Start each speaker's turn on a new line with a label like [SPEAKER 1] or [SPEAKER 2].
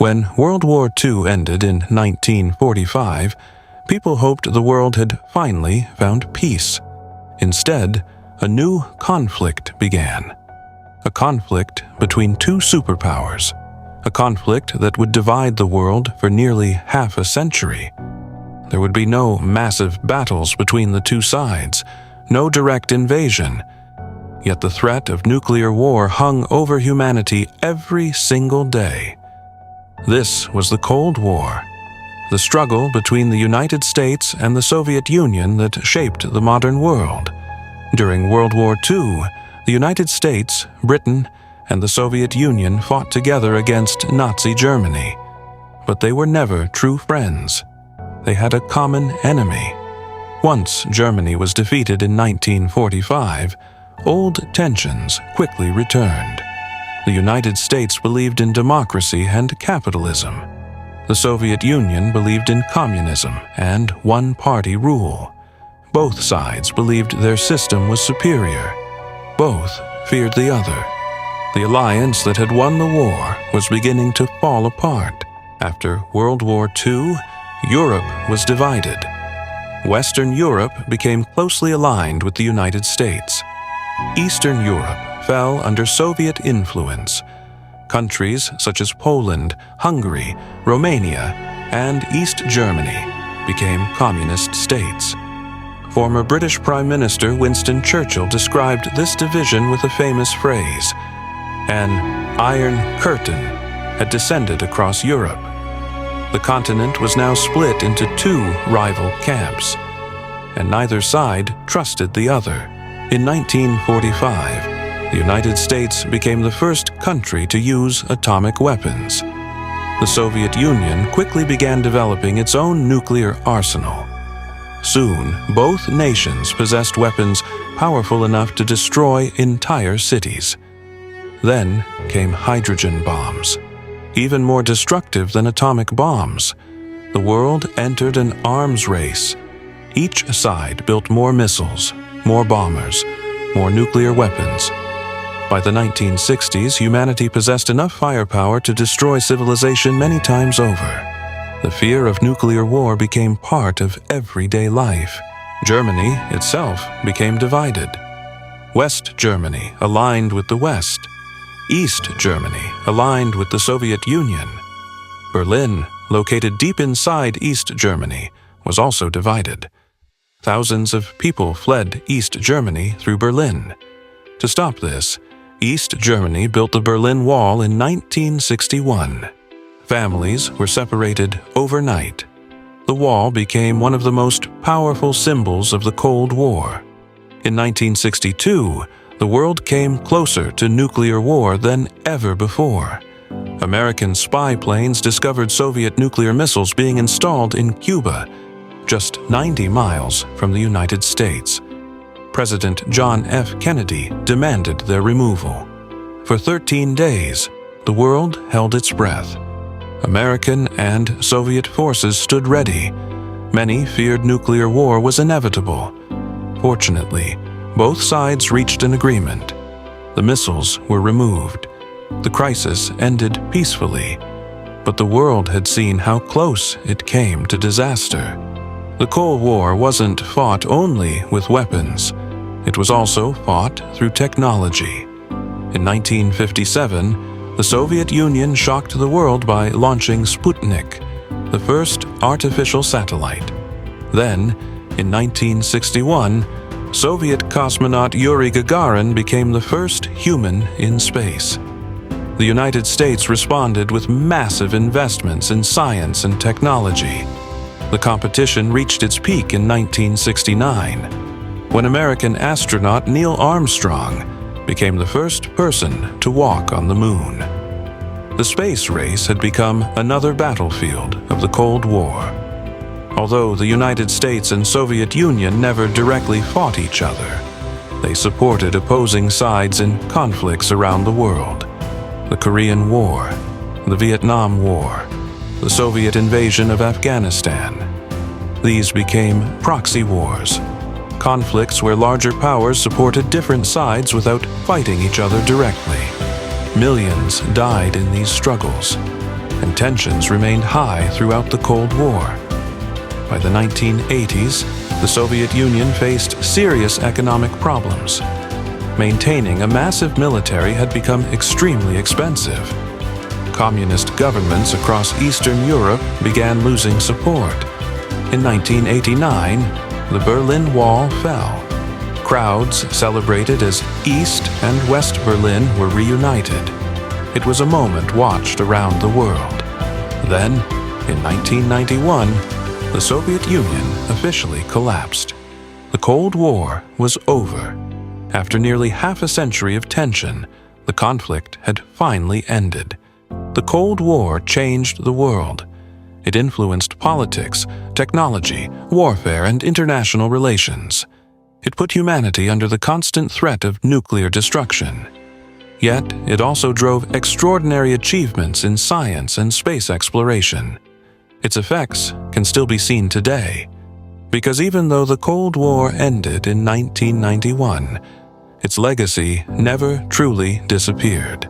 [SPEAKER 1] When World War II ended in 1945, people hoped the world had finally found peace. Instead, a new conflict began. A conflict between two superpowers. A conflict that would divide the world for nearly half a century. There would be no massive battles between the two sides, no direct invasion. Yet the threat of nuclear war hung over humanity every single day. This was the Cold War, the struggle between the United States and the Soviet Union that shaped the modern world. During World War II, the United States, Britain, and the Soviet Union fought together against Nazi Germany. But they were never true friends. They had a common enemy. Once Germany was defeated in 1945, old tensions quickly returned. The United States believed in democracy and capitalism. The Soviet Union believed in communism and one-party rule. Both sides believed their system was superior. Both feared the other. The alliance that had won the war was beginning to fall apart. After World War II, Europe was divided. Western Europe became closely aligned with the United States. Eastern Europe fell under Soviet influence. Countries such as Poland, Hungary, Romania, and East Germany became communist states. Former British Prime Minister Winston Churchill described this division with a famous phrase: "An iron curtain had descended across Europe." The continent was now split into two rival camps, and neither side trusted the other. In 1945, the United States became the first country to use atomic weapons. The Soviet Union quickly began developing its own nuclear arsenal. Soon, both nations possessed weapons powerful enough to destroy entire cities. Then came hydrogen bombs, even more destructive than atomic bombs. The world entered an arms race. Each side built more missiles, more bombers, more nuclear weapons. By the 1960s, humanity possessed enough firepower to destroy civilization many times over. The fear of nuclear war became part of everyday life. Germany itself became divided. West Germany aligned with the West. East Germany aligned with the Soviet Union. Berlin, located deep inside East Germany, was also divided. Thousands of people fled East Germany through Berlin. To stop this, East Germany built the Berlin Wall in 1961. Families were separated overnight. The wall became one of the most powerful symbols of the Cold War. In 1962, the world came closer to nuclear war than ever before. American spy planes discovered Soviet nuclear missiles being installed in Cuba, just 90 miles from the United States. President John F. Kennedy demanded their removal. For 13 days, the world held its breath. American and Soviet forces stood ready. Many feared nuclear war was inevitable. Fortunately, both sides reached an agreement. The missiles were removed. The crisis ended peacefully, but the world had seen how close it came to disaster. The Cold War wasn't fought only with weapons. It was also fought through technology. In 1957, the Soviet Union shocked the world by launching Sputnik, the first artificial satellite. Then, in 1961, Soviet cosmonaut Yuri Gagarin became the first human in space. The United States responded with massive investments in science and technology. The competition reached its peak in 1969, when American astronaut Neil Armstrong became the first person to walk on the moon. The space race had become another battlefield of the Cold War. Although the United States and Soviet Union never directly fought each other, they supported opposing sides in conflicts around the world. The Korean War, the Vietnam War, the Soviet invasion of Afghanistan. These became proxy wars, conflicts where larger powers supported different sides without fighting each other directly. Millions died in these struggles, and tensions remained high throughout the Cold War. By the 1980s, the Soviet Union faced serious economic problems. Maintaining a massive military had become extremely expensive. Communist governments across Eastern Europe began losing support. In 1989, the Berlin Wall fell. Crowds celebrated as East and West Berlin were reunited. It was a moment watched around the world. Then, in 1991, the Soviet Union officially collapsed. The Cold War was over. After nearly half a century of tension, the conflict had finally ended. The Cold War changed the world. It influenced politics, technology, warfare, and international relations. It put humanity under the constant threat of nuclear destruction. Yet, it also drove extraordinary achievements in science and space exploration. Its effects can still be seen today, because even though the Cold War ended in 1991, its legacy never truly disappeared.